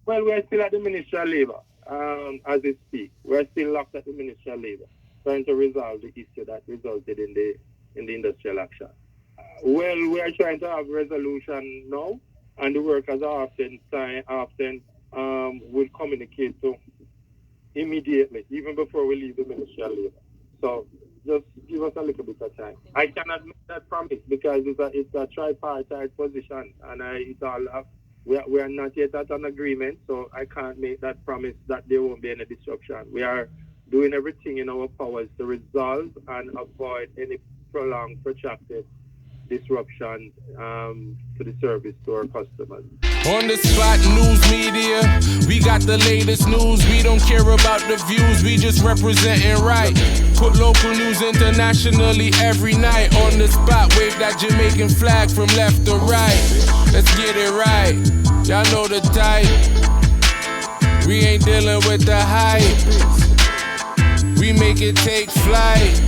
Well, we're still at the Ministry of Labour as we speak. We're still locked at the Ministry of Labour, trying to resolve the issue that resulted in the industrial action. Well, we are trying to have resolution now, and the workers are often will communicate to immediately, even before we leave the Ministry of Labour. So just give us a little bit of time. I cannot make that promise because it's a tripartite position, and it's all we are not yet at an agreement, so I can't make that promise that there won't be any disruption. We are doing everything in our powers to resolve and avoid any prolonged, protracted disruption to the service to our customers. On the spot news media, we got the latest news. We don't care about the views, we just representing right. Put local news internationally every night. On the spot, wave that Jamaican flag from left to right. Let's get it right, y'all know the type. We ain't dealing with the hype, we make it take flight.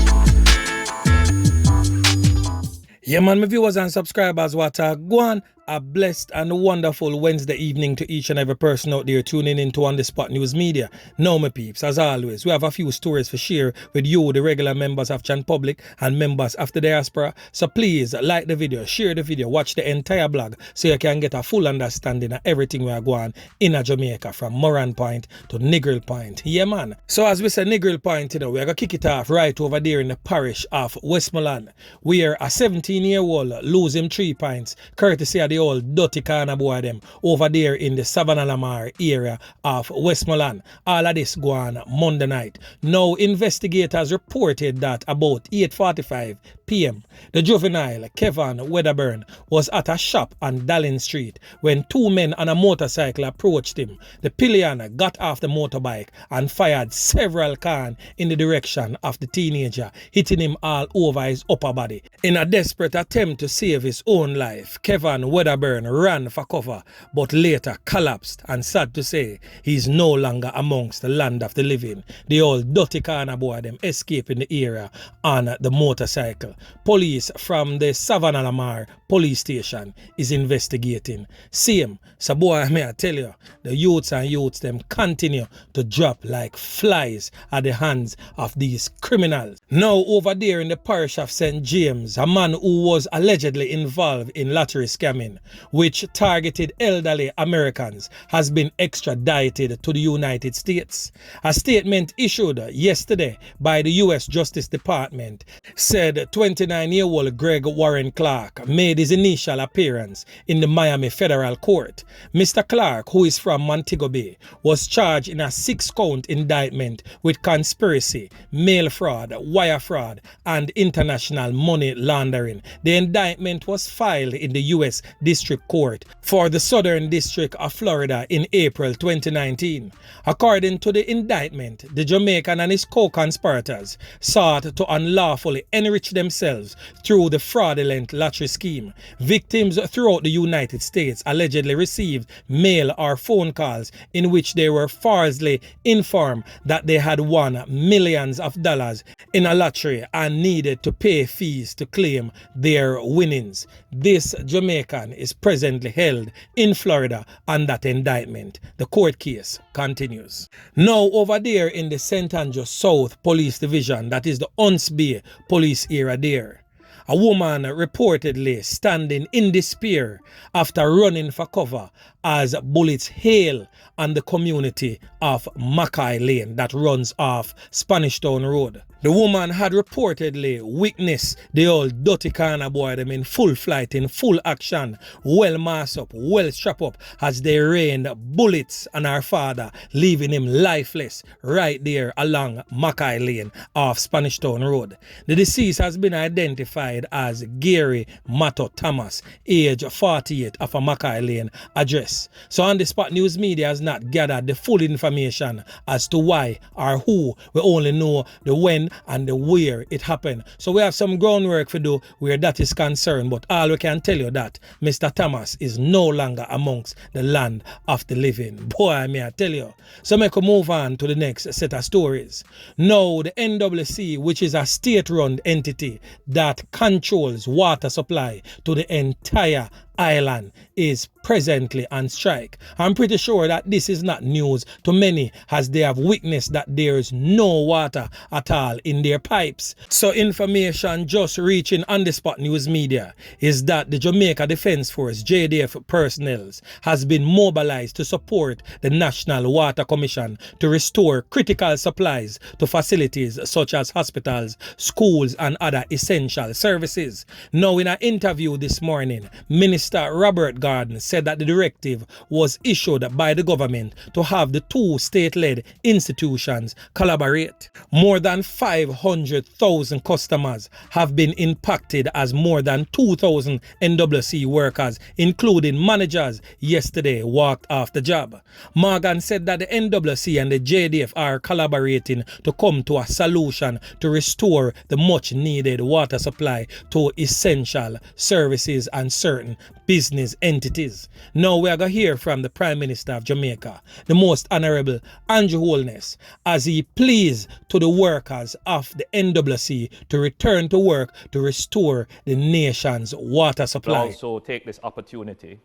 Yeah, man, my viewers and subscribers, what are going? A blessed and wonderful Wednesday evening to each and every person out there tuning into On The Spot News Media. Now, my peeps, as always, we have a few stories for share with you, the regular members of Chan Public and members of the diaspora. So please like the video, share the video, watch the entire blog so you can get a full understanding of everything we are going in Jamaica, from Moran Point to Negril Point. Yeah, man. So as we say Negril Point, you know, we're going to kick it off right over there in the parish of Westmoreland, where a 17-year-old lose him 3 pints, courtesy of the old dirty corner boy them over there in the Savannah Lamar area of Westmoreland. All of this go on Monday night. Now, investigators reported that about 8:45 p.m. the juvenile Kevon Wedderburn was at a shop on Dallin Street when 2 men on a motorcycle approached him. The pillion got off the motorbike and fired several cans in the direction of the teenager, hitting him all over his upper body. In a desperate attempt to save his own life, Kevon Wedderburn ran for cover but later collapsed, and sad to say, he is no longer amongst the land of the living. The old dirty corner boy them escaping the area on the motorcycle. Police from the Savannah Lamar police station is investigating. Same, so boy, may I tell you, the youths them continue to drop like flies at the hands of these criminals. Now over there in the parish of St. James, a man who was allegedly involved in lottery scamming, which targeted elderly Americans, has been extradited to the United States. A statement issued yesterday by the U.S. Justice Department said 29-year-old Greg Warren Clarke made his initial appearance in the Miami Federal Court. Mr. Clarke, who is from Montego Bay, was charged in a 6-count indictment with conspiracy, mail fraud, wire fraud, and international money laundering. The indictment was filed in the U.S. District Court for the Southern District of Florida in April 2019. According to the indictment, the Jamaican and his co-conspirators sought to unlawfully enrich themselves through the fraudulent lottery scheme. Victims throughout the United States allegedly received mail or phone calls in which they were falsely informed that they had won millions of dollars in a lottery and needed to pay fees to claim their winnings. This Jamaican is presently held in Florida on that indictment. The court case continues. Now over there in the St. Andrew South Police Division, that is the Hunts Bay police area there, a woman reportedly standing in despair after running for cover as bullets hail on the community of Mackay Lane that runs off Spanish Town Road. The woman had reportedly witnessed the old dirty corner boy them in full flight, in full action, well masked up, well strapped up, as they rained bullets on her father, leaving him lifeless right there along Mackay Lane off Spanish Town Road. The deceased has been identified as Gary Matto Thomas, age 48, of a Mackay Lane address. So On The Spot News Media has not gathered the full information as to why or who. We only know the when and the where it happened. So we have some groundwork to do where that is concerned, but all we can tell you that Mr. Thomas is no longer amongst the land of the living. Boy, may I tell you. So make a move on to the next set of stories. Now, the NWC, which is a state-run entity that controls water supply to the entire Island is presently on strike. I'm pretty sure that this is not news to many, as they have witnessed that there is no water at all in their pipes. So information just reaching On The Spot News Media is that the Jamaica Defence Force JDF personnel has been mobilized to support the National Water Commission to restore critical supplies to facilities such as hospitals, schools and other essential services. Now, in an interview this morning, Minister Robert Garden said that the directive was issued by the government to have the two state-led institutions collaborate. More than 500,000 customers have been impacted as more than 2,000 NWC workers, including managers, yesterday walked off the job. Morgan said that the NWC and the JDF are collaborating to come to a solution to restore the much needed water supply to essential services and certain business entities. Now we are going to hear from the Prime Minister of Jamaica, the Most Honorable Andrew Holness, as he pleads to the workers of the NWC to return to work to restore the nation's water supply. I also take this opportunity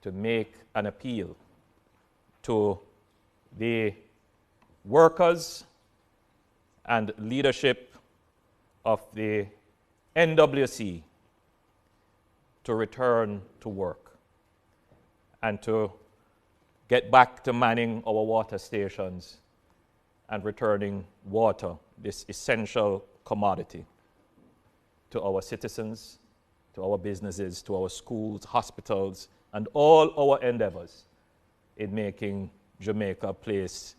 to make an appeal to the workers and leadership of the NWC to return to work and to get back to manning our water stations and returning water, this essential commodity, to our citizens, to our businesses, to our schools, hospitals, and all our endeavors in making Jamaica a place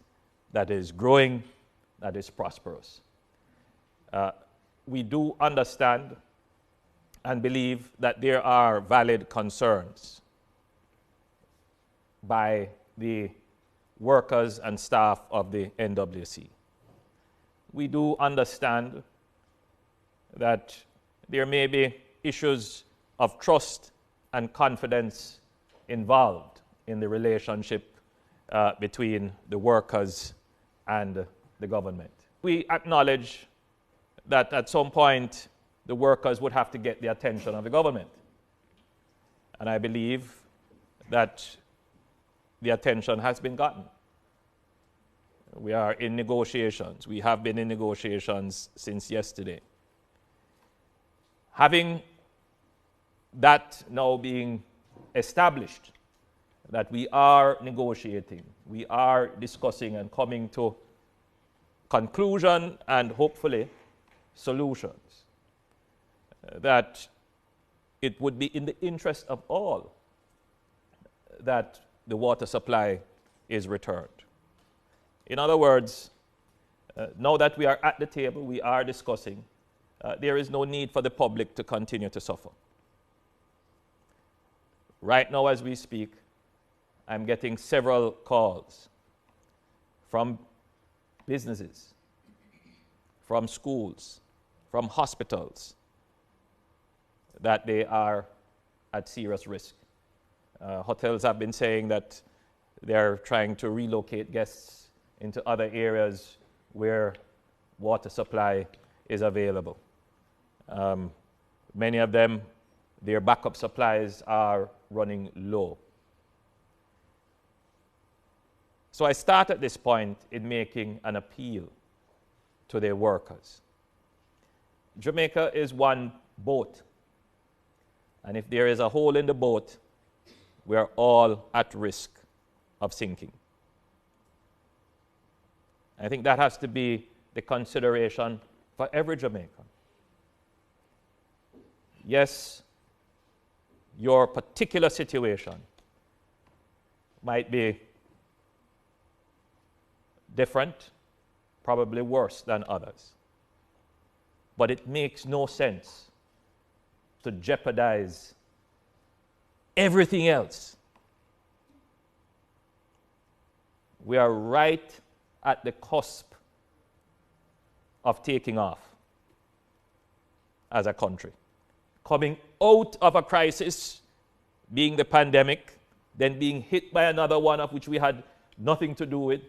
that is growing, that is prosperous. We do understand and believe that there are valid concerns by the workers and staff of the NWC. We do understand that there may be issues of trust and confidence involved in the relationship between the workers and the government. We acknowledge that at some point the workers would have to get the attention of the government. And I believe that the attention has been gotten. We are in negotiations. We have been in negotiations since yesterday. Having that now being established, that we are negotiating, we are discussing and coming to conclusion and hopefully solutions, that it would be in the interest of all that the water supply is returned. In other words, now that we are at the table, we are discussing, there is no need for the public to continue to suffer. Right now as we speak, I'm getting several calls from businesses, from schools, from hospitals, that they are at serious risk. Hotels have been saying that they're trying to relocate guests into other areas where water supply is available. Many of them, their backup supplies are running low. So I start at this point in making an appeal to their workers. Jamaica is one boat. And if there is a hole in the boat, we are all at risk of sinking. I think that has to be the consideration for every Jamaican. Yes, your particular situation might be different, probably worse than others. But it makes no sense to jeopardize everything else. We are right at the cusp of taking off as a country. Coming out of a crisis, being the pandemic, then being hit by another one of which we had nothing to do with,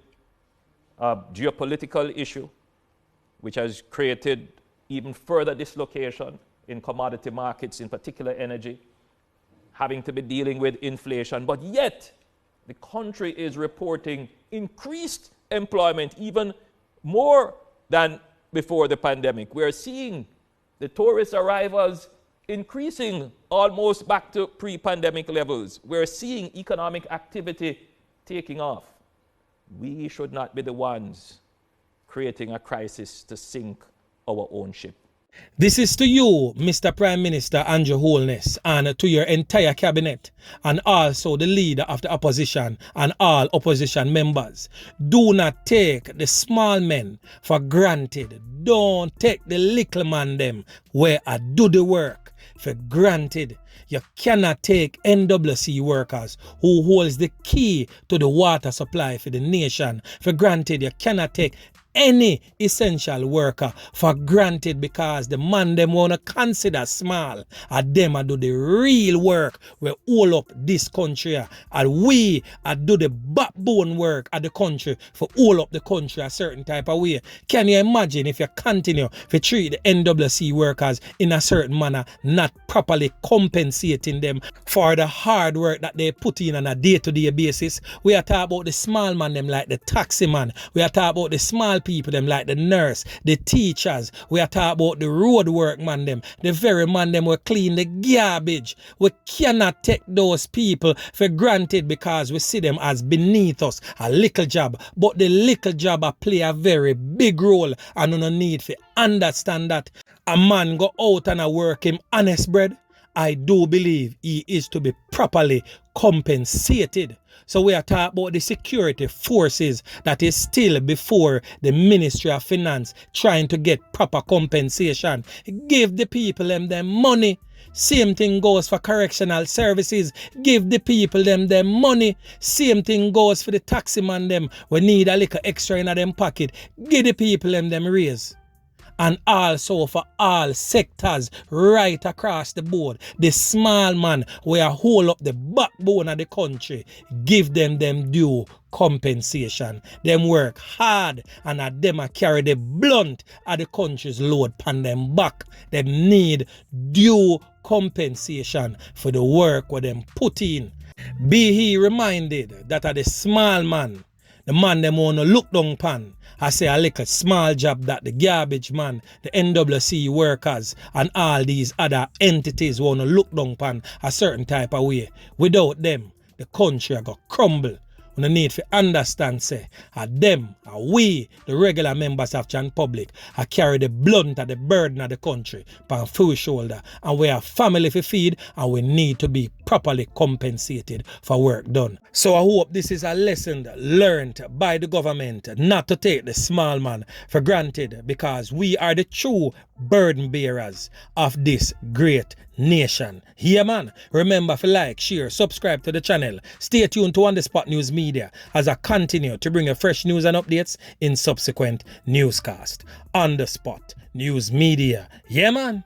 a geopolitical issue, which has created even further dislocation in commodity markets, in particular energy. having to be dealing with inflation, but yet the country is reporting increased employment, even more than before the pandemic. We're seeing the tourist arrivals increasing almost back to pre-pandemic levels. We're seeing economic activity taking off. We should not be the ones creating a crisis to sink our own ship. This is to you, Mr. Prime Minister Andrew Holness, and to your entire cabinet, and also the leader of the opposition and all opposition members. Do not take the small men for granted. Don't take the little man them where I do the work for granted. You cannot take NWC workers who holds the key to the water supply for the nation for granted. You cannot take any essential worker for granted, because the man them wanna consider small and them a do the real work we all up this country, and we a do the backbone work of the country for all up the country a certain type of way. Can you imagine if you continue to treat the NWC workers in a certain manner, not properly compensating them for the hard work that they put in on a day-to-day basis? We are talking about the small man them like the taxi man. We are talking about the small people them like the nurse, the teachers. We are talking about the road work man them, the very man them will clean the garbage. We cannot take those people for granted because we see them as beneath us, a little job. But the little job play a very big role, and no need to understand that. A man go out and a work him honest bread, I do believe he is to be properly compensated. So we are talking about the security forces that is still before the Ministry of Finance trying to get proper compensation. Give the people them money. Same thing goes for correctional services. Give the people them money. Same thing goes for the taxi man them. We need a little extra in them pocket. Give the people them raise. And also for all sectors right across the board. The small man where hold up the backbone of the country, give them due compensation. Them work hard and them carry the blunt of the country's load pan them back. Them need due compensation for the work what them put in. Be he reminded that the small man, the man them wanna look down pan. I say a little small job that the garbage man, the NWC workers and all these other entities wanna look down pan a certain type of way. Without them, the country go crumble. We need to understand, say, them, we, the regular members of Jan Public, carry the blunt of the burden of the country upon full shoulder. And we have family to feed, and we need to be properly compensated for work done. So I hope this is a lesson learned by the government not to take the small man for granted, because we are the true burden bearers of this great nation. Yeah man, remember to like, share, subscribe to the channel. Stay tuned to On The Spot News Media as I continue to bring you fresh news and updates in subsequent newscast. On The Spot News Media. Yeah man.